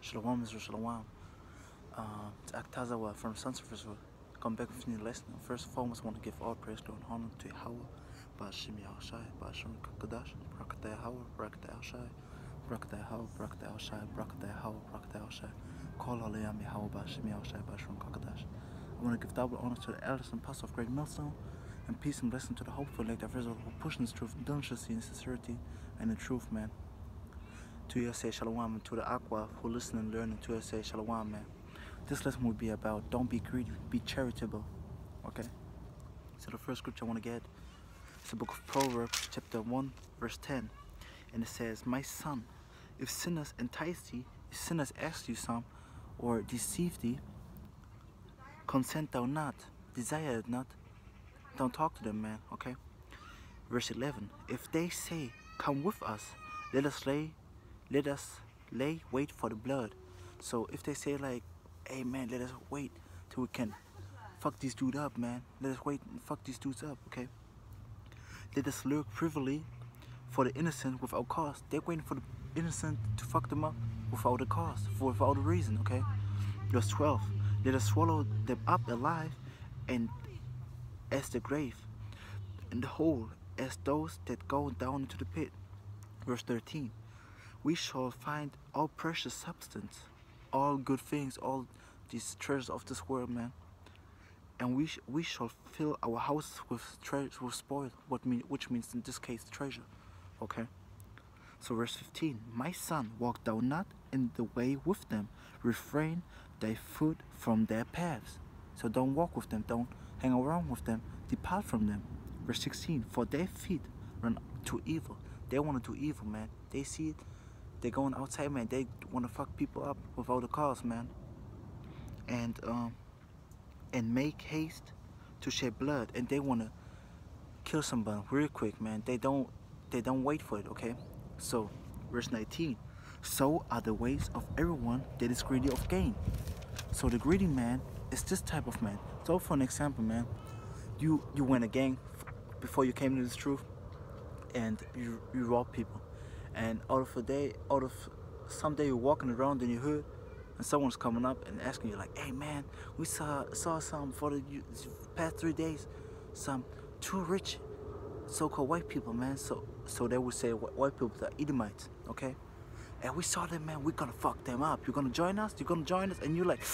Shalom is Shalom. It's Aktazawa from Sunsurface. Come back with new lesson. First and foremost, I want to give all praise, glory, and honor to Yahawah, Hasham, Yahawashi, Hasham, Qadash, Barakatha, Yahawah, Barakatha, Hasham, Barakatha, Yahawah, Barakatha, Hasham, Barakatha, Yahawah, Barakatha, Hasham. Call halalyum, Yahawah, Hasham, Yahawashi, Hasham, Qadash. I want to give double honor to the elders and pastors of Great Millstone, and peace and blessing to the hopeful elect of Israel who push in this truth, diligence, and sincerity, and the truth, man. To you say Shalom, and to the Yahawah who listen and learn, and to you say Shalom, man. This lesson will be about don't be greedy, be charitable. Okay? So the first scripture I want to get is the book of Proverbs, chapter 1, verse 10. And it says, My son, if sinners entice thee, if sinners ask you some, or deceive thee, consent thou not, desire it not. Don't talk to them, man, okay? Verse 11, if they say, come with us, let us lay wait for the blood. So if they say like, hey man, let us wait till we can fuck these dudes up, man. Let us wait and fuck these dudes up, okay? Let us lurk privily for the innocent without cause. They're waiting for the innocent to fuck them up without a cause, without a reason, okay? Verse 12, let us swallow them up alive and as the grave, and the whole as those that go down into the pit. Verse 13, we shall find all precious substance, all good things, all these treasures of this world, man. And we shall fill our house with treasure, with spoil, which means in this case treasure, okay? So verse 15, my son, walk thou not in the way with them, refrain thy foot from their paths. So don't walk with them, don't hang around with them, depart from them. Verse 16, for their feet run to evil. They want to do evil, man. They see it, they're going outside, man. They want to fuck people up without a cause, man. And make haste to shed blood, and they want to kill somebody real quick, man. They don't wait for it, okay? So verse 19, so are the ways of everyone that is greedy of gain. So the greedy man is this type of man. So for an example, man, you went a gang before you came to this truth, and you rob people, and out of someday you're walking around in your hood, and someone's coming up and asking you like, hey man, we saw some for the past 3 days, some two rich so-called white people, man. So they would say white people are Edomites, okay? And we saw them, man, we're gonna fuck them up. You're gonna join us? You're gonna join us? And you're like,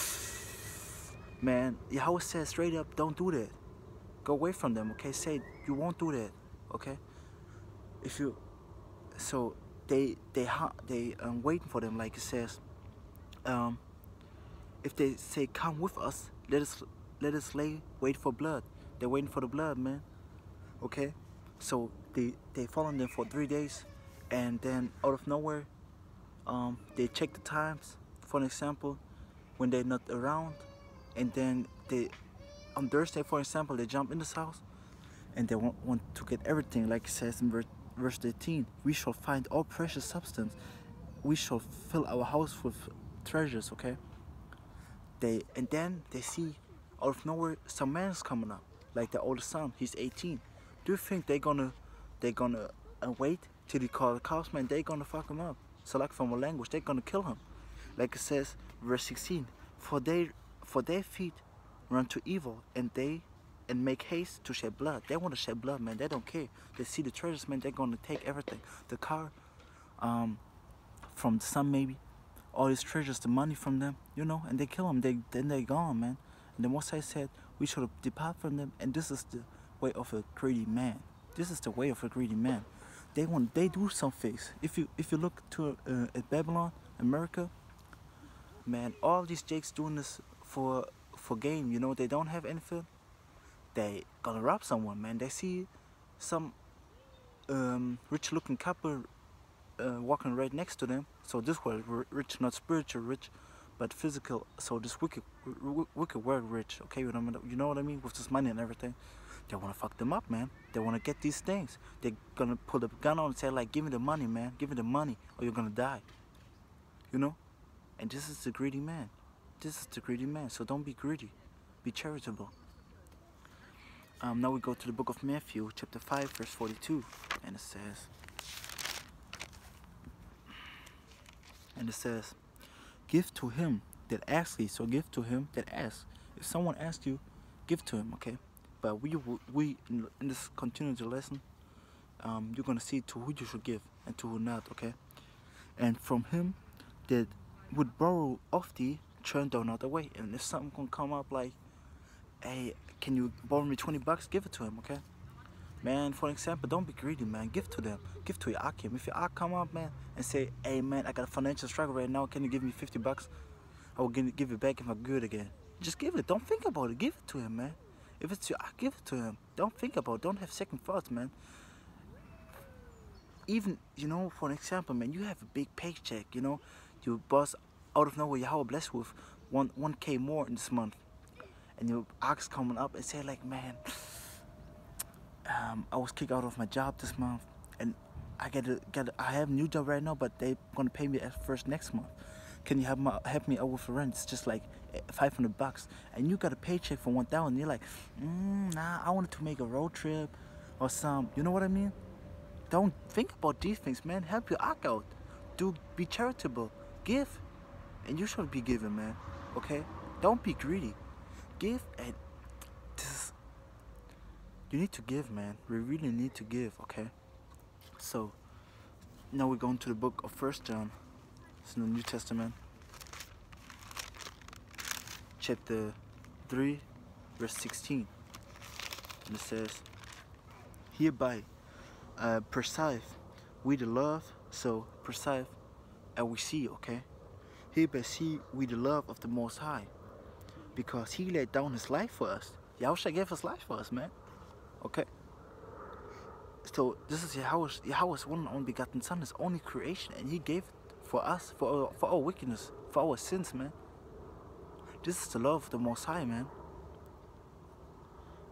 man, Yahawah says straight up, don't do that. Go away from them, okay? Say you won't do that, okay? If you, so they waiting for them, like it says. If they say come with us, let us wait for blood. They're waiting for the blood, man. Okay, so they follow them for 3 days, and then out of nowhere, they check the times. For an example, when they're not around, and then they on Thursday, for example, they jump in this house, and they want to get everything, like it says in verse 13. We shall find all precious substance. We shall fill our house with treasures, okay? And then they see out of nowhere some man's coming up, like the oldest son. He's 18. Do you think they're gonna wait till he call the cops, man? They're gonna fuck him up. So like from a language, they're gonna kill him. Like it says, verse 16. For their feet run to evil, and make haste to shed blood. They want to shed blood, man. They don't care. They see the treasures, man. They're gonna take everything. The car, from the son, maybe. All these treasures, the money from them, you know, and they kill them. Then they're gone, man. And the Most High said we should depart from them. And this is the way of a greedy man. This is the way of a greedy man. They do some things. If you look to at Babylon, America, man, all these jakes doing this for gain. You know, they don't have anything. They gonna rob someone, man. They see some rich-looking couple walking right next to them. So this was rich, not spiritual rich, but physical. So this wicked word rich, okay? You know what I mean? With this money and everything, they want to fuck them up, man. They want to get these things. They're gonna pull the gun on and say like, give me the money, man. Give me the money, or you're gonna die. You know? And this is the greedy man. This is the greedy man. So don't be greedy. Be charitable. Now we go to the book of Matthew, chapter 5, verse 42, and it says, give to him that asks thee. So give to him that asks. If someone asks you, give to him, okay? But we in this continuing lesson, you're gonna see to who you should give and to who not, okay? And from him that would borrow of thee, turn thou not away. And if something gonna come up like, hey, can you borrow me $20? Give it to him, okay? Man, for example, don't be greedy, man. Give to them. Give to your akim. If your ak come up, man, and say, hey, man, I got a financial struggle right now. Can you give me $50? I will give it back if I'm good again. Just give it. Don't think about it. Give it to him, man. If it's your ak, give it to him. Don't think about it. Don't have second thoughts, man. Even, you know, for example, man, you have a big paycheck, you know. Your boss, out of nowhere, Yahawah bless with 1K more in this month. And your ak's coming up and say, like, man, I was kicked out of my job this month, and I have a new job right now, but they're gonna pay me at first next month. Can you help me out with the rent? It's just like $500, and you got a paycheck for 1,000. You're like, nah, I wanted to make a road trip or some. You know what I mean? Don't think about these things, man. Help your ak out. Be charitable. Give, and you should be giving, man. Okay? Don't be greedy. Give, and you need to give, man. We really need to give, okay? So, now we're going to the book of 1 John. It's in the New Testament. Chapter 3, verse 16. And it says, hereby perceive we the love, so perceive and we see, okay? Hereby see we the love of the Most High, because he laid down his life for us. Yahawashi gave his life for us, man. Okay, so this is Yahawah's one and only begotten Son, his only creation, and he gave it for us, for our wickedness, for our sins, man. This is the love of the Most High, man.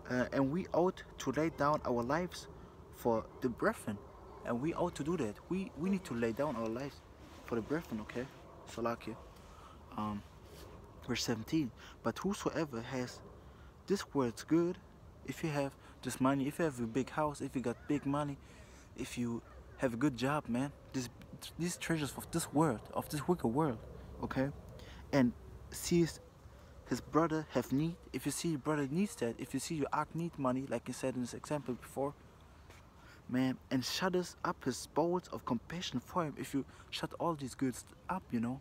And we ought to lay down our lives for the brethren, and we ought to do that. We need to lay down our lives for the brethren, okay? So like you, verse 17. But whosoever has this word's good, if you have this money, if you have a big house, if you got big money, if you have a good job, man, these treasures of this world, of this wicked world, okay, and sees his brother have need, if you see your brother needs that, if you see your ak need money, like I said in this example before, man, and shutters up his bowls of compassion for him, if you shut all these goods up, you know,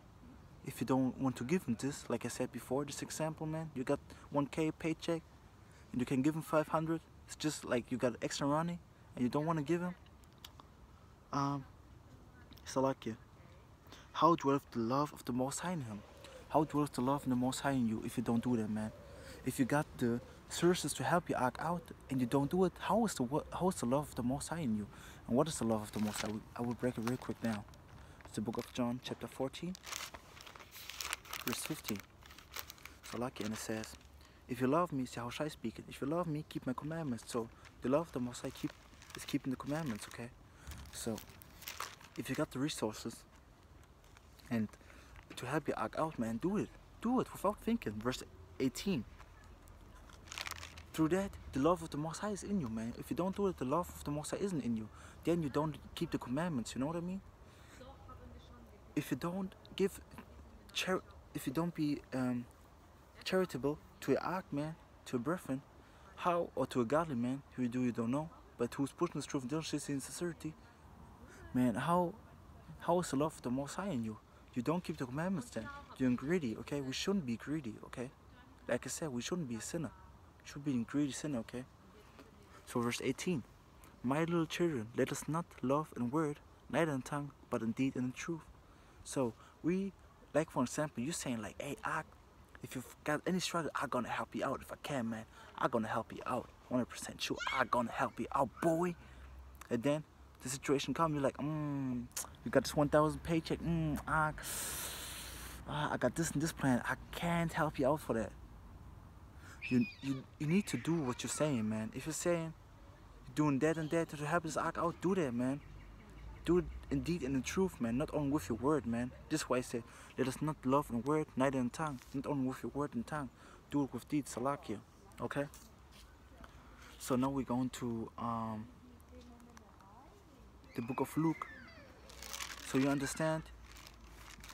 if you don't want to give him this, like I said before, this example, man, you got 1K paycheck, and you can give him 500, it's just like you got extra money, and you don't want to give him, so like you, how dwelleth the love of the Most High in him? How dwells the love of the Most High in you if you don't do that, man? If you got the sources to help you act out and you don't do it, how is the love of the Most High in you? And what is the love of the Most High? I will break it real quick down. It's the book of John, chapter 14, verse 15. So like it, and it says, if you love me, Yahawashi speaking, if you love me, keep my commandments. So the love of the Most High is keeping the commandments, okay? So if you got the resources and to help you act out, man, do it without thinking. Verse 18. Through that, the love of the Most High is in you, man. If you don't do it, the love of the Most High isn't in you. Then you don't keep the commandments. You know what I mean? If you don't give, if you don't be charitable to a act, man, to a brethren, how, or to a godly man who you don't know, but who's pushing the truth and diligence in sincerity, man, how is the love of the Most High in you? You don't keep the commandments then. You're greedy, okay? We shouldn't be greedy, okay? Like I said, we shouldn't be a sinner. We should be a greedy sinner, okay? So verse 18. My little children, let us not love in word, neither in tongue, but in deed and in truth. So we, like for example, you're saying like, hey, if you've got any struggle, I'm gonna help you out. If I can, man, I'm gonna help you out. 100% sure, I'm gonna help you out, boy. And then the situation comes, you're like, you got this 1,000 paycheck, I got this and this plan, I can't help you out for that. You need to do what you're saying, man. If you're saying you're doing that and that to help this act out, do that, man. Do it indeed and in truth, man, not only with your word, man. This is why I say, let us not love in word, neither in tongue. Not only with your word and tongue, do it with deeds, salakia, okay? So now we're going to the book of Luke. So you understand,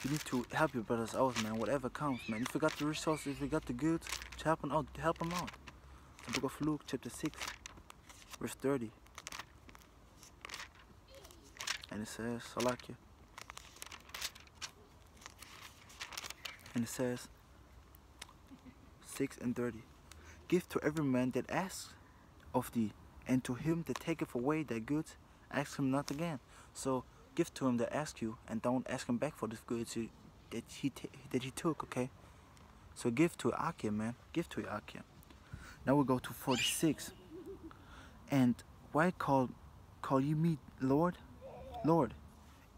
You need to help your brothers out, man, whatever comes, man. If you got the resources, if you got the goods, to help them out, help them out. The book of Luke, chapter 6, verse 30. And it says, Salakia. And it says, 6 and 30. Give to every man that asks of thee, and to him that taketh away thy goods, ask him not again. So give to him that asks you, and don't ask him back for the goods that he took, okay? So give to Akim, man. Give to Akim. Now we go to 46. And why call ye me Lord, Lord,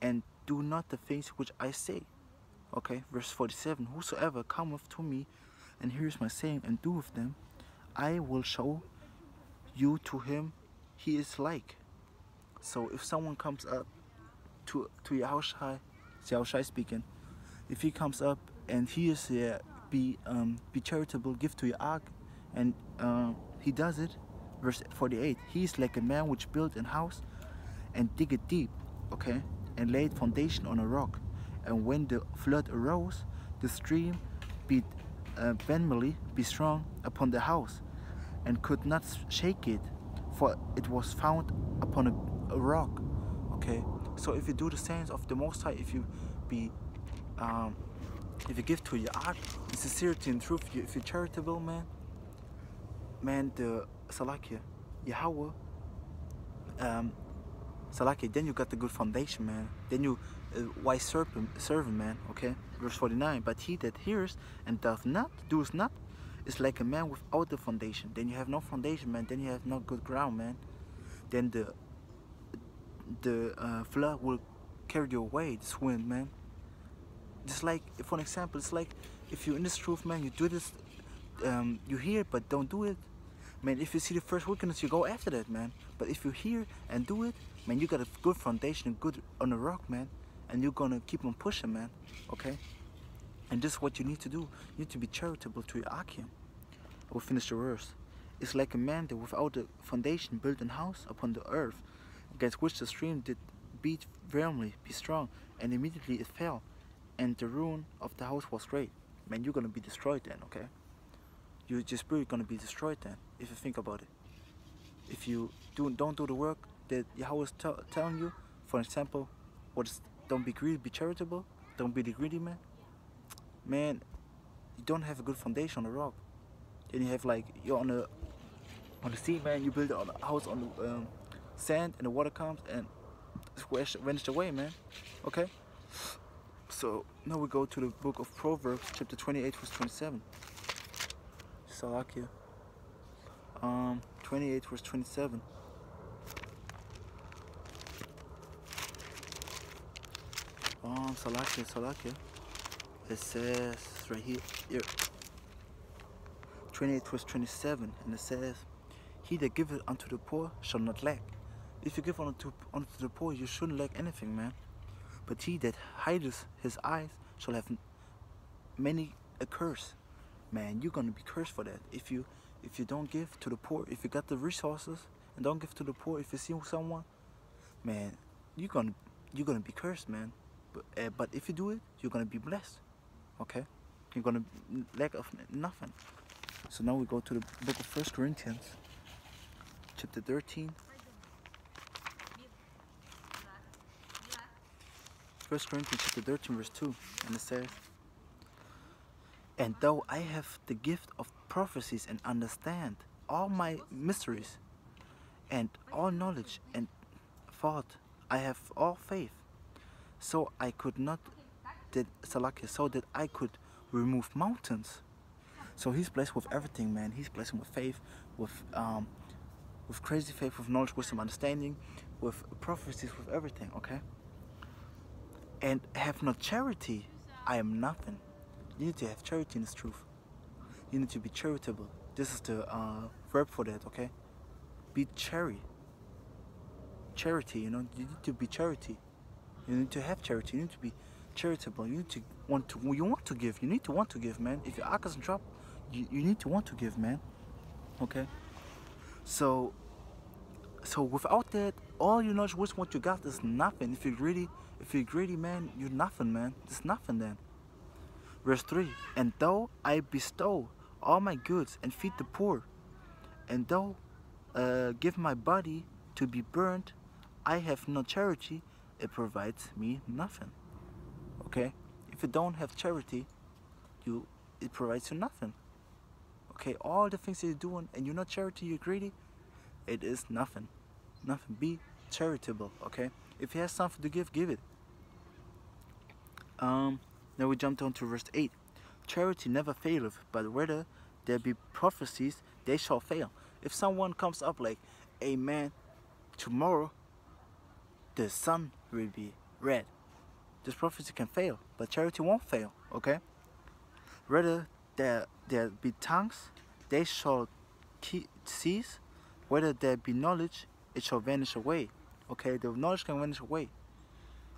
and do not the things which I say? Okay, verse 47. Whosoever cometh to me and hears my saying and doeth them, I will show you to him he is like. So if someone comes up to Yahawashi, it's Yahawashi speaking, if he comes up and he is be charitable, give to Yahawah, and he does it, verse 48, he is like a man which built an house and dig it deep, okay, and laid foundation on a rock, and when the flood arose, the stream beat vehemently be strong upon the house, and could not shake it, for it was found upon a rock. Okay, so if you do the sayings of the Most High, if you give to your art in sincerity and truth, if you're charitable, man, the Salakia, Yahawah, Salakia, then you got the good foundation, man. Then you wise servant, man. Okay, verse 49. But he that hears and does not, is like a man without the foundation. Then you have no foundation, man. Then you have no good ground, man. Then the flood will carry you away, this wind, man. Just like, for an example, it's like if you're in this truth, man, you do this, you hear it but don't do it, man. If you see the first wickedness, you go after that, man. But if you hear and do it, man, you got a good foundation, good on the rock, man, and you're gonna keep on pushing, man. Okay. And this is what you need to do. You need to be charitable to your Akim. I will finish the verse. It's like a man that without a foundation built an house upon the earth, against which the stream did beat vehemently, be strong, and immediately it fell, and the ruin of the house was great. Man, you're gonna be destroyed then, okay? Your spirit gonna be destroyed then, if you think about it. If you don't do the work that Yahawah is telling you, for example, don't be greedy, be charitable, don't be the greedy man. Man, you don't have a good foundation on the rock. Then you have like, you're on the sea, man, you build a house on the sand, and the water comes and it's vanished away, man. Okay? So now we go to the book of Proverbs, chapter 28, verse 27. Salakia. 28, verse 27. Salakia. It says right here. 28, verse 27, and it says, he that giveth unto the poor shall not lack. If you give unto the poor, you shouldn't lack anything, man. But he that hideth his eyes shall have many a curse. Man, you're gonna be cursed for that. If you don't give to the poor, if you got the resources and don't give to the poor, if you see someone, man, you're gonna be cursed, man. But if you do it, you're gonna be blessed. Okay? You're gonna lack of nothing. So now we go to the book of 1 Corinthians, chapter 13. 1 Corinthians chapter 13, verse 2, and it says, and though I have the gift of prophecies and understand all my mysteries and all knowledge and thought, I have all faith, so I could not, so that I could remove mountains. So he's blessed with everything, man. He's blessed with faith, with crazy faith, with knowledge, wisdom, understanding, with prophecies, with everything, okay? And have not charity, I am nothing. You need to have charity in this truth. You need to be charitable. This is the verb for that, okay? Be charity, you know. You need to be charity. You need to have charity. You need to be charitable. You need to want to give. You need to want to give, man. If your aka's in trouble, you need to want to give, man. Okay? So So without that, all your knowledge, what you got is nothing. If you're greedy, man, you're nothing, man. It's nothing then. Verse 3, and though I bestow all my goods and feed the poor, and though give my body to be burned, I have no charity, it provides me nothing. Okay? If you don't have charity, it provides you nothing. Okay? All the things that you're doing and you're not charity, you're greedy, it is nothing. Nothing. Be charitable, okay? If you have something to give it. Now we jump down to verse 8. Charity never faileth, but whether there be prophecies, they shall fail. If someone comes up like, hey man, tomorrow the sun will be red, this prophecy can fail, but charity won't fail, okay? Whether there be tongues, they shall cease. Whether there be knowledge, it shall vanish away. Okay, the knowledge can vanish away.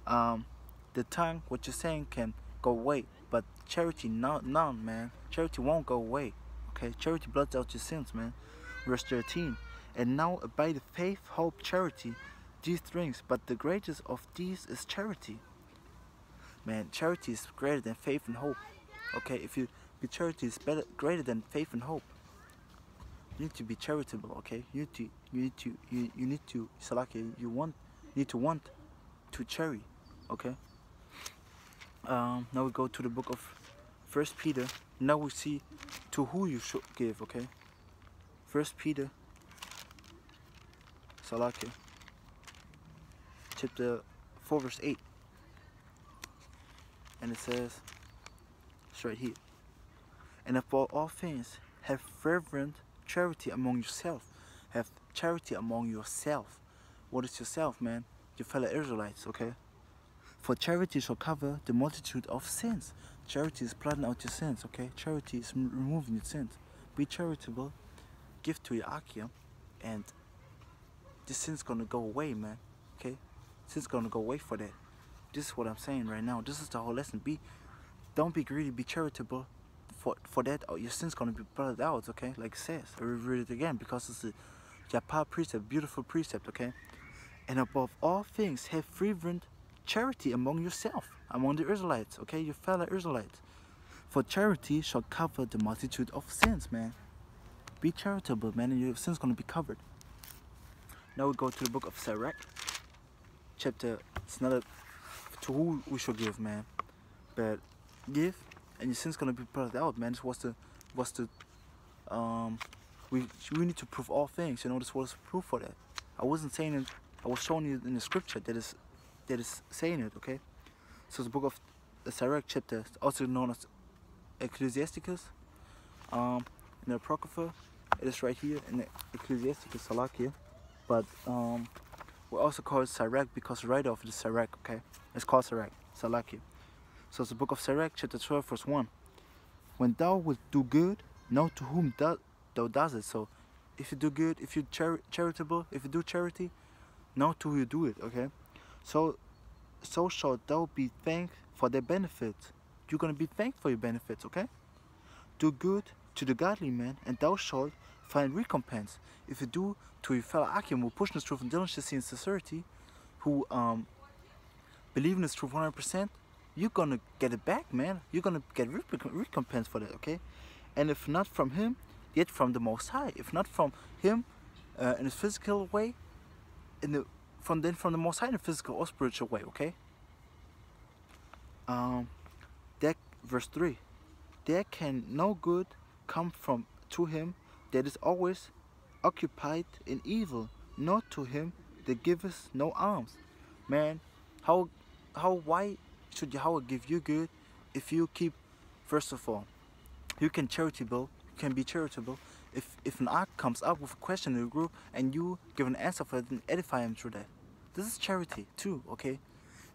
The tongue, what you're saying, can go away, but charity, none, man. Charity won't go away. Okay, charity blots out your sins, man. Verse 13. And now abide faith, hope, charity, these things, but the greatest of these is charity. Man, charity is greater than faith and hope. Okay, if you be charity is greater than faith and hope. You need to be charitable, okay? You need to Salaki, you need to want to charity, okay? Now we go to the book of 1 Peter. Now we see to who you should give, okay? 1 Peter Salaki, chapter 4 verse 8. And it says, it's right here. And above all things, have fervent charity among yourself. Have charity among yourself. What is yourself, man? Your fellow Israelites, okay? For charity shall cover the multitude of sins. Charity is blotting out your sins, okay? Charity is removing your sins. Be charitable, give to your Akia, and this sin's gonna go away, man. Okay? Sin's gonna go away for that. This is what I'm saying right now. This is the whole lesson. Don't be greedy, be charitable. For that, your sin's gonna be blotted out, okay? Like it says. I will read it again because it's a Yahawah precept, beautiful precept, okay? And above all things, have fervent charity among yourself, among the Israelites, okay? Your fellow Israelites. For charity shall cover the multitude of sins, man. Be charitable, man, and your sin's gonna be covered. Now we go to the book of Sirach, chapter. It's not to who we should give, man, but give, and your sin's gonna be blotted out, man. This was the we need to prove all things. You know, this was proof for that. I wasn't saying it. I was showing you in the scripture that is saying it. Okay, so the book of the Sirach chapter, also known as Ecclesiasticus, in the Barakatha, it is right here in the Ecclesiasticus Salakia, but we also call it Sirach because right off the Sirach. Okay, it's called Sirach Salakia. So it's the book of Sirach chapter 12 verse 1. When thou wilt do good, know to whom thou does it. So if you do good, if you charitable, if you do charity, know to who you do it, okay? So shalt thou be thanked for their benefits. You're gonna be thanked for your benefits, okay? Do good to the godly man, and thou shalt find recompense. If you do to your fellow Akim who push this truth and diligence and sincerity, who believe in this truth 100%, you're gonna get it back, man. You're gonna get recompense for that, okay? And if not from him, yet from the Most High. If not from him in a physical way, from the Most High in a physical or spiritual way, okay? That verse 3. There can no good come to him that is always occupied in evil, nor to him that giveth no alms. Man, why should Yahawah give you good if you keep, first of all, you can be charitable if an ark comes up with a question in the group and you give an answer for it and edify him through that. This is charity too, okay?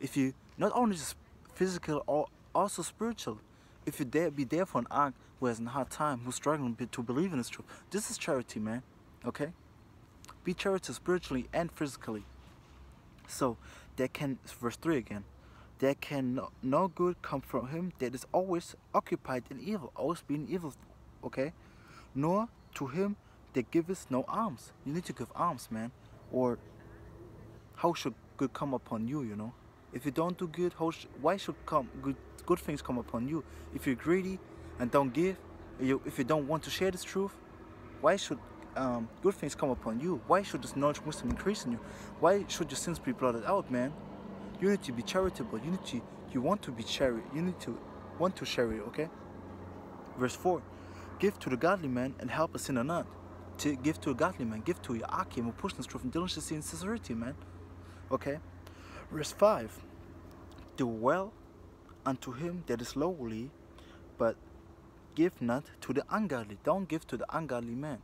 If you not only just physical or also spiritual, if you be there for an ark who has a hard time, who's struggling to believe in this truth, this is charity, man, okay? Be charitable spiritually and physically. So there can, verse 3 again, there can no good come from him that is always occupied in evil, always being evil, okay? Nor to him that giveth no alms. You need to give alms, man. Or how should good come upon you, you know? If you don't do good, why should good things come upon you? If you're greedy and don't give, if you don't want to share this truth, why should good things come upon you? Why should this knowledge wisdom increase in you? Why should your sins be blotted out, man? You need to be charitable. You want to be you need to want to share it, okay? Verse 4, give to the godly man and help a sinner not. To give to a godly man, give to your akim who pushes truth and diligence and sincerity, man. Okay? Verse 5, do well unto him that is lowly, but give not to the ungodly. Don't give to the ungodly man.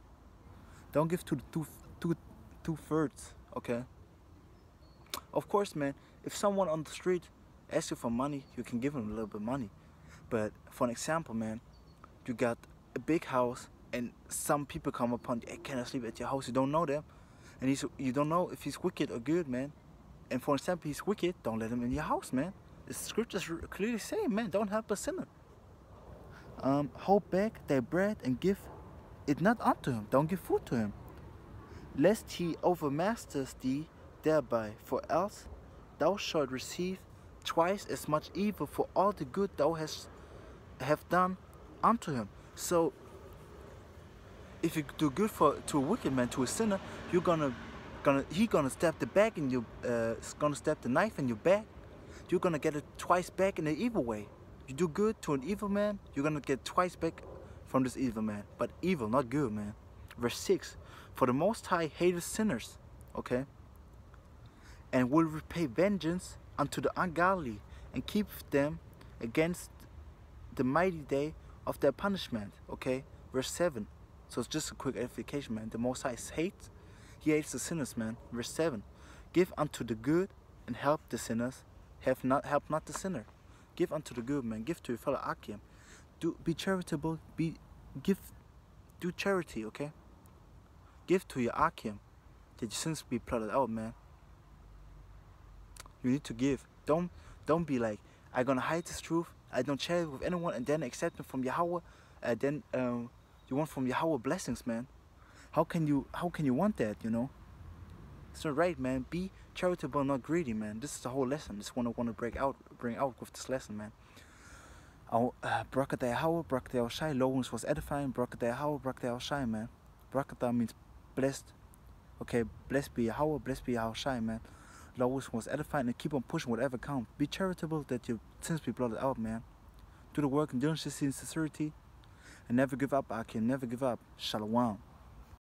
Don't give to the two-thirds, okay? Of course, man, if someone on the street asks you for money, you can give him a little bit of money. But for an example, man, you got a big house and some people come upon you, hey, can I sleep at your house? You don't know them. And you don't know if he's wicked or good, man. And for example, he's wicked, don't let him in your house, man. The scriptures clearly say, man, don't help a sinner. Hold back thy bread and give it not unto him. Don't give food to him, lest he overmasters thee thereby, for else thou shalt receive twice as much evil for all the good thou have done unto him. So if you do good to a wicked man, to a sinner, he gonna stab the back in your gonna stab the knife in your back. You're gonna get it twice back in the evil way. You do good to an evil man, you're gonna get twice back from this evil man. But evil, not good, man. Verse 6, for the Most High hateth sinners, okay, and will repay vengeance unto the ungodly, and keep them against the mighty day of their punishment, okay. Verse 7, so it's just a quick edification, man. The Most High hates, he hates the sinners, man. Verse 7, give unto the good and help the sinners, help not the sinner. Give unto the good, man. Give to your fellow akim. Be charitable. Do charity, okay? Give to your akim, that your sins be blotted out, man. You need to give. Don't be like, I'm gonna hide this truth. I don't share it with anyone, and then accept it from Yahawah. Then you want from Yahawah blessings, man. How can you want that? You know, it's not right, man. Be charitable, not greedy, man. This is the whole lesson. This is what I want to bring out with this lesson, man. Barakatha Yahawah, Barakatha Yahawashi. Lowness was edifying. Barakatha Yahawah, Barakatha Yahawashi, man. Barakatha means blessed. Okay, blessed be Yahawah, blessed be Yahawashi, man. Lowness was edifying, and keep on pushing whatever counts. Be charitable, that your sins be blotted out, man. Do the work in diligence and sincerity, and never give up, Akim. Never give up. Shalom.